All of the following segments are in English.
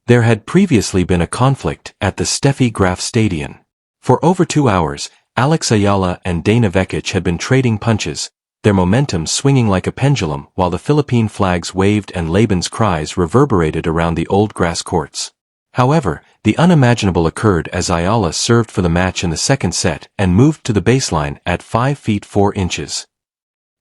There had previously been a conflict at the Steffi Graf Stadion. For over 2 hours, Alex Eala and Dana Vekic had been trading punches, their momentum swinging like a pendulum while the Philippine flags waved and Laban's cries reverberated around the old grass courts. However, the unimaginable occurred as Eala served for the match in the second set and moved to the baseline at 5 feet 4 inches.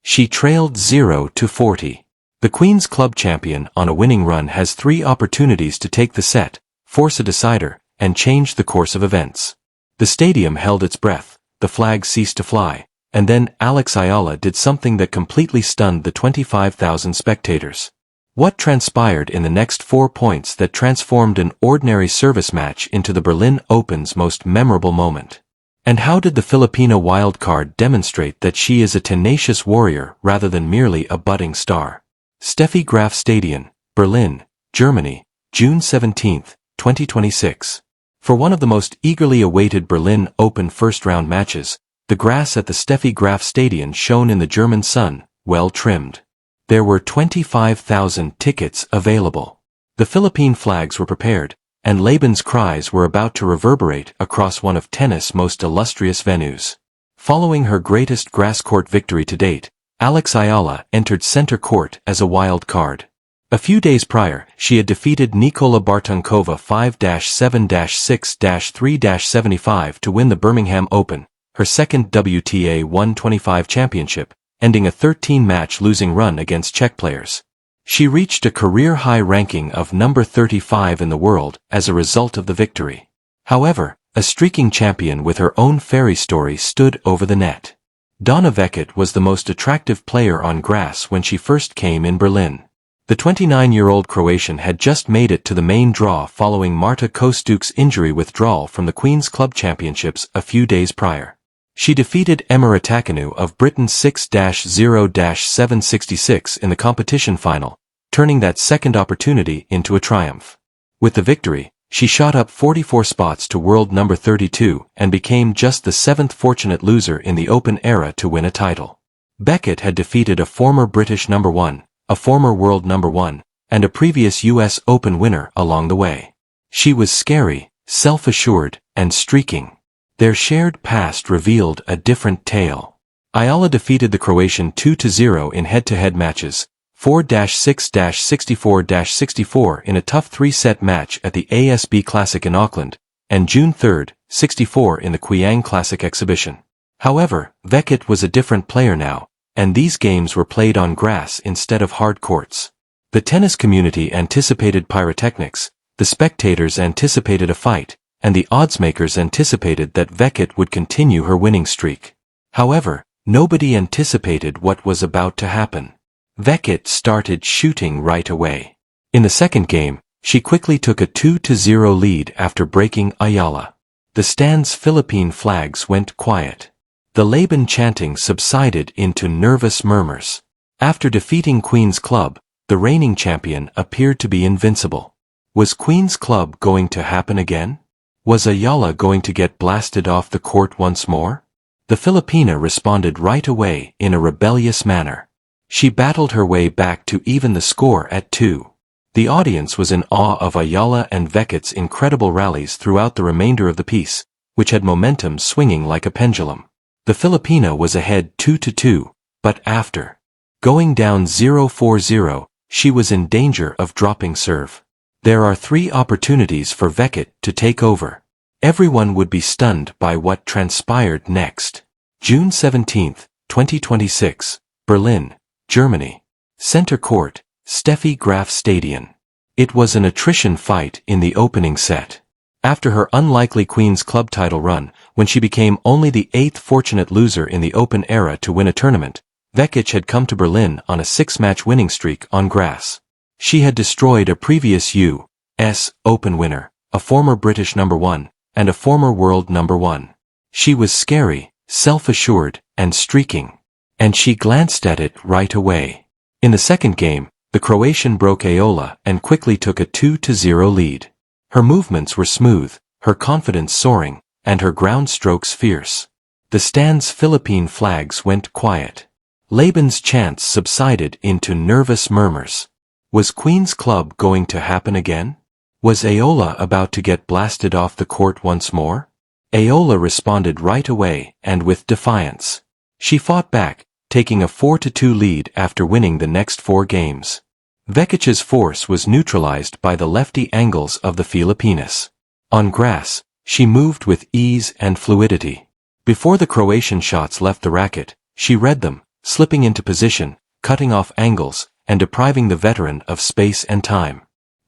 She trailed 0-40. The Queen's Club champion on a winning run has 3 opportunities to take the set, force a decider, and change the course of events. The stadium held its breath, the flag ceased to fly, and then Alex Eala did something that completely stunned the 25,000 spectators. What transpired in the next 4 points that transformed an ordinary service match into the Berlin Open's most memorable moment? And how did the Filipina wildcard demonstrate that she is a tenacious warrior rather than merely a budding star? Steffi Graf Stadion, Berlin, Germany, June 17, 2026. For one of the most eagerly awaited Berlin Open first-round matches, the grass at the Steffi Graf Stadion shone in the German sun, well trimmed. There were 25,000 tickets available. The Philippine flags were prepared, and Laban's cries were about to reverberate across one of tennis' most illustrious venues. Following her greatest grass court victory to date, Alex Eala entered center court as a wild card. A few days prior, she had defeated Nikola Bartunkova 5-7-6-3-75 to win the Birmingham Open, her second WTA 125 championship, ending a 13-match losing run against Czech players. She reached a career-high ranking of number 35 in the world as a result of the victory. However, a streaking champion with her own fairy story stood over the net. Dana Vekic was the most attractive player on grass when she first came in Berlin. The 29-year-old Croatian had just made it to the main draw following Marta Kostyuk's injury withdrawal from the Queen's Club Championships a few days prior. She defeated Emma Ratakanu of Britain 6-0-766 in the competition final, turning that second opportunity into a triumph. With the victory, she shot up 44 spots to world number 32 and became just the 7th fortunate loser in the Open era to win a title. Vekic had defeated a former British number 1, a former world number 1, and a previous US Open winner along the way. She was scary, self-assured, and streaking. Their shared past revealed a different tale. Eala defeated the Croatian 2-0 in head-to-head matches, 4-6-64-64 in a tough 3-set match at the ASB Classic in Auckland, and June 3, 64 in the Qiang Classic exhibition. However, Vekic was a different player now, and these games were played on grass instead of hard courts. The tennis community anticipated pyrotechnics, the spectators anticipated a fight, and the oddsmakers anticipated that Vekic would continue her winning streak. However, nobody anticipated what was about to happen. Vekic started shooting right away. In the second game, she quickly took a 2-0 lead after breaking Eala. The stand's Philippine flags went quiet. The Laban chanting subsided into nervous murmurs. After defeating Queen's Club, the reigning champion appeared to be invincible. Was Queen's Club going to happen again? Was Eala going to get blasted off the court once more? The Filipina responded right away in a rebellious manner. She battled her way back to even the score at 2. The audience was in awe of Eala and Vekic's incredible rallies throughout the remainder of the piece, which had momentum swinging like a pendulum. The Filipina was ahead 2-2, but after going down 0-4, she was in danger of dropping serve. There are 3 opportunities for Vekic to take over. Everyone would be stunned by what transpired next. June 17, 2026, Berlin, Germany. Center court, Steffi Graf Stadion. It was an attrition fight in the opening set. After her unlikely Queen's Club title run, when she became only the 8th fortunate loser in the Open era to win a tournament, Vekic had come to Berlin on a 6-match winning streak on grass. She had destroyed a previous U.S. Open winner, a former British number 1, and a former world number 1. She was scary, self-assured, and streaking. And she glanced at it right away. In the second game, the Croatian broke Eala and quickly took a 2-0 lead. Her movements were smooth, her confidence soaring, and her ground strokes fierce. The stand's Philippine flags went quiet. Laban's chants subsided into nervous murmurs. Was Queen's Club going to happen again? Was Eala about to get blasted off the court once more? Eala responded right away and with defiance. She fought back, taking a 4-2 lead after winning the next 4 games. Vekic's force was neutralized by the lefty angles of the Filipinas. On grass, she moved with ease and fluidity. Before the Croatian shots left the racket, she read them, slipping into position, cutting off angles, and depriving the veteran of space and time.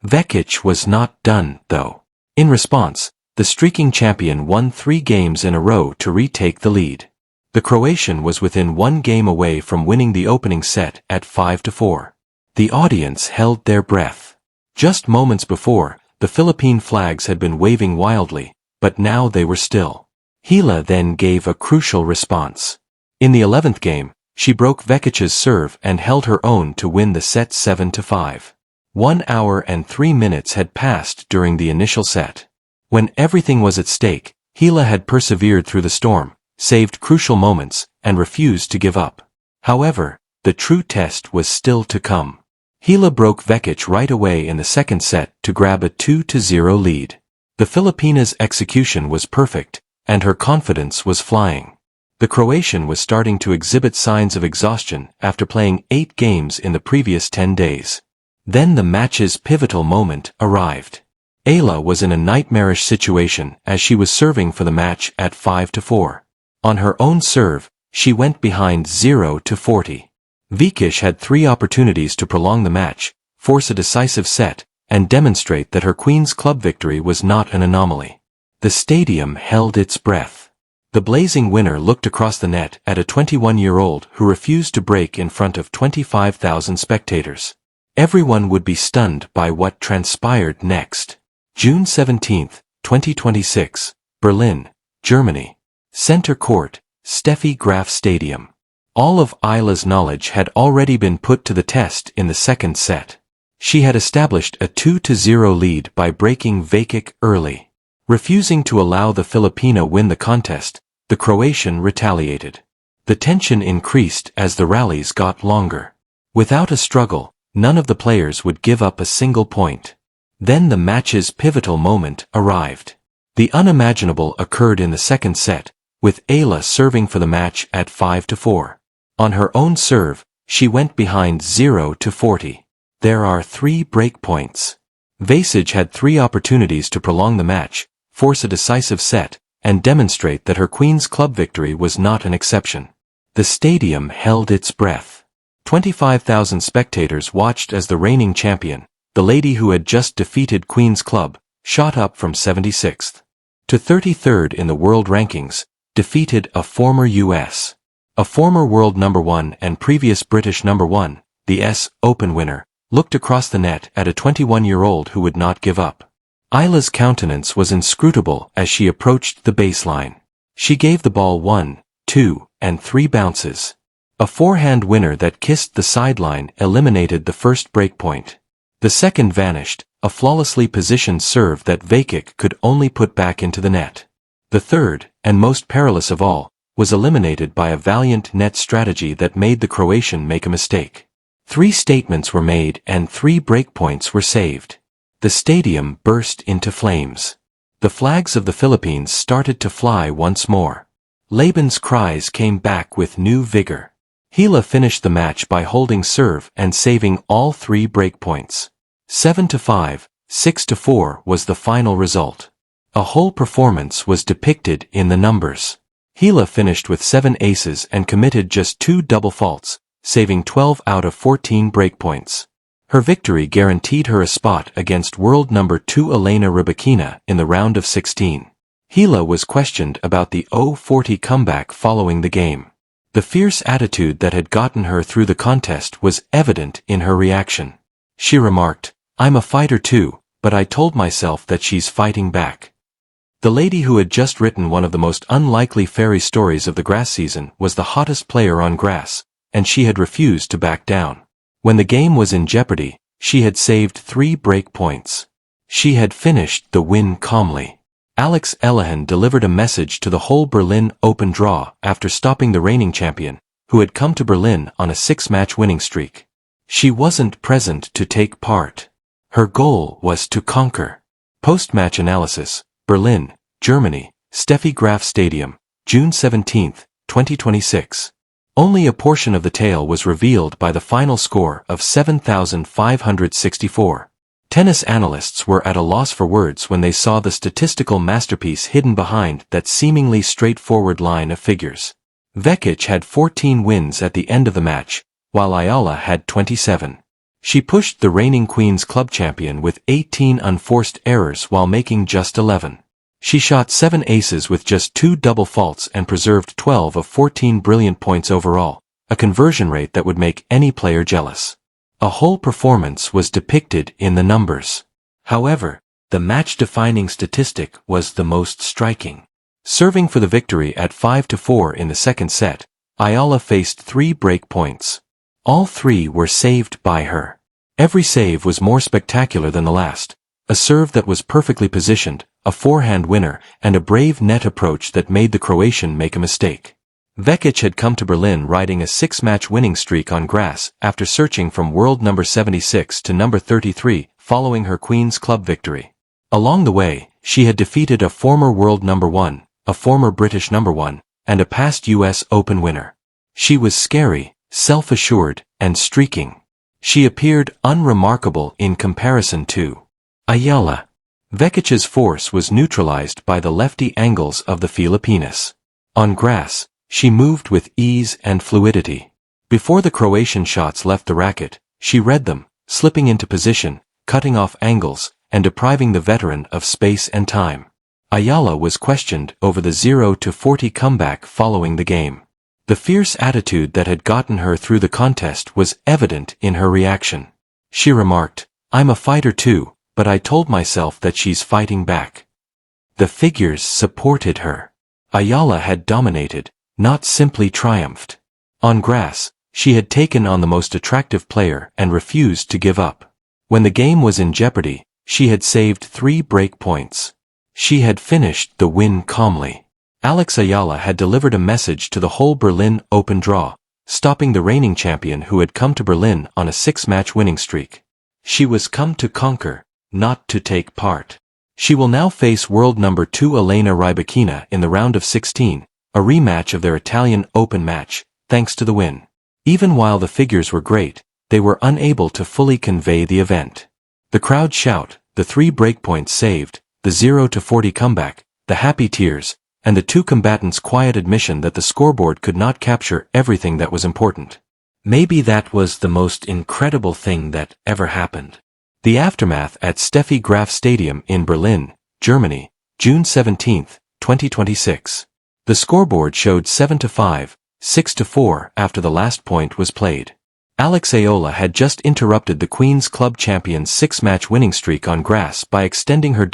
Vekic was not done, though. In response, the streaking champion won 3 games in a row to retake the lead. The Croatian was within 1 game away from winning the opening set at 5-4. The audience held their breath. Just moments before, the Philippine flags had been waving wildly, but now they were still. Eala then gave a crucial response. In the 11th game, she broke Vekic's serve and held her own to win the set 7-5. 1 hour and 3 minutes had passed during the initial set. When everything was at stake, Eala had persevered through the storm, saved crucial moments, and refused to give up. However, the true test was still to come. Eala broke Vekic right away in the second set to grab a 2-0 lead. The Filipina's execution was perfect, and her confidence was flying. The Croatian was starting to exhibit signs of exhaustion after playing 8 games in the previous 10 days. Then the match's pivotal moment arrived. Eala was in a nightmarish situation as she was serving for the match at 5-4. On her own serve, she went behind 0-40. Vekic had 3 opportunities to prolong the match, force a decisive set, and demonstrate that her Queen's Club victory was not an anomaly. The stadium held its breath. The blazing winner looked across the net at a 21-year-old who refused to break in front of 25,000 spectators. Everyone would be stunned by what transpired next. June 17, 2026, Berlin, Germany. Center Court, Steffi Graf Stadium. All of Eala's knowledge had already been put to the test in the second set. She had established a 2-0 lead by breaking Vekic early. Refusing to allow the Filipina win the contest, the Croatian retaliated. The tension increased as the rallies got longer. Without a struggle, none of the players would give up a single point. Then the match's pivotal moment arrived. The unimaginable occurred in the second set, with Eala serving for the match at 5-4. On her own serve, she went behind 0-40. There are 3 break points. Vesic had 3 opportunities to prolong the match, force a decisive set, and demonstrate that her Queen's Club victory was not an exception. The stadium held its breath. 25,000 spectators watched as the reigning champion, the lady who had just defeated Queen's Club, shot up from 76th to 33rd in the world rankings, defeated a former U.S. A former world number 1 and previous British number 1, the US Open winner, looked across the net at a 21-year-old who would not give up. Eala's countenance was inscrutable as she approached the baseline. She gave the ball 1, 2, and 3 bounces. A forehand winner that kissed the sideline eliminated the first breakpoint. The second vanished, a flawlessly positioned serve that Vekic could only put back into the net. The third, and most perilous of all, was eliminated by a valiant net strategy that made the Croatian make a mistake. 3 statements were made and 3 breakpoints were saved. The stadium burst into flames. The flags of the Philippines started to fly once more. Laban's cries came back with new vigor. Eala finished the match by holding serve and saving all 3 breakpoints. 7-5, 6-4 was the final result. A whole performance was depicted in the numbers. Eala finished with 7 aces and committed just 2 double faults, saving 12 out of 14 breakpoints. Her victory guaranteed her a spot against world number 2 Elena Rybakina in the round of 16. Eala was questioned about the 0-40 comeback following the game. The fierce attitude that had gotten her through the contest was evident in her reaction. She remarked, "I'm a fighter too, but I told myself that she's fighting back." The lady who had just written one of the most unlikely fairy stories of the grass season was the hottest player on grass, and she had refused to back down. When the game was in jeopardy, she had saved 3 break points. She had finished the win calmly. Alex Eala delivered a message to the whole Berlin Open draw after stopping the reigning champion, who had come to Berlin on a 6-match winning streak. She wasn't present to take part. Her goal was to conquer. Post-match analysis, Berlin, Germany, Steffi Graf Stadium, June 17, 2026. Only a portion of the tale was revealed by the final score of 7,564. Tennis analysts were at a loss for words when they saw the statistical masterpiece hidden behind that seemingly straightforward line of figures. Vekic had 14 wins at the end of the match, while Eala had 27. She pushed the reigning Queen's Club champion with 18 unforced errors while making just 11. She shot 7 aces with just 2 double faults and preserved 12 of 14 brilliant points overall, a conversion rate that would make any player jealous. A whole performance was depicted in the numbers. However, the match-defining statistic was the most striking. Serving for the victory at 5-4 in the second set, Eala faced 3 break points. All 3 were saved by her. Every save was more spectacular than the last. A serve that was perfectly positioned, a forehand winner, and a brave net approach that made the Croatian make a mistake. Vekic had come to Berlin riding a 6-match winning streak on grass after searching from world number 76 to number 33 following her Queen's Club victory. Along the way, she had defeated a former world number 1, a former British number 1, and a past US Open winner. She was scary, self-assured, and streaking. She appeared unremarkable in comparison to Eala. Vekic's force was neutralized by the lefty angles of the Filipinas. On grass, she moved with ease and fluidity. Before the Croatian shots left the racket, she read them, slipping into position, cutting off angles, and depriving the veteran of space and time. Eala was questioned over the 0-40 comeback following the game. The fierce attitude that had gotten her through the contest was evident in her reaction. She remarked, "I'm a fighter too, but I told myself that she's fighting back." The figures supported her. Eala had dominated, not simply triumphed. On grass, she had taken on the most attractive player and refused to give up. When the game was in jeopardy, she had saved 3 break points. She had finished the win calmly. Alex Eala had delivered a message to the whole Berlin Open draw, stopping the reigning champion who had come to Berlin on a 6-match winning streak. She was come to conquer, not to take part. She will now face world number 2 Elena Rybakina in the round of 16, a rematch of their Italian Open match, thanks to the win. Even while the figures were great, they were unable to fully convey the event. The crowd shout, the 3 breakpoints saved, the 0-40 comeback, the happy tears, and the 2 combatants' quiet admission that the scoreboard could not capture everything that was important. Maybe that was the most incredible thing that ever happened. The aftermath at Steffi Graf Stadium in Berlin, Germany, June 17, 2026. The scoreboard showed 7-5, 6-4 after the last point was played. Alex Eala had just interrupted the Queen's Club champion's 6-match winning streak on grass by extending her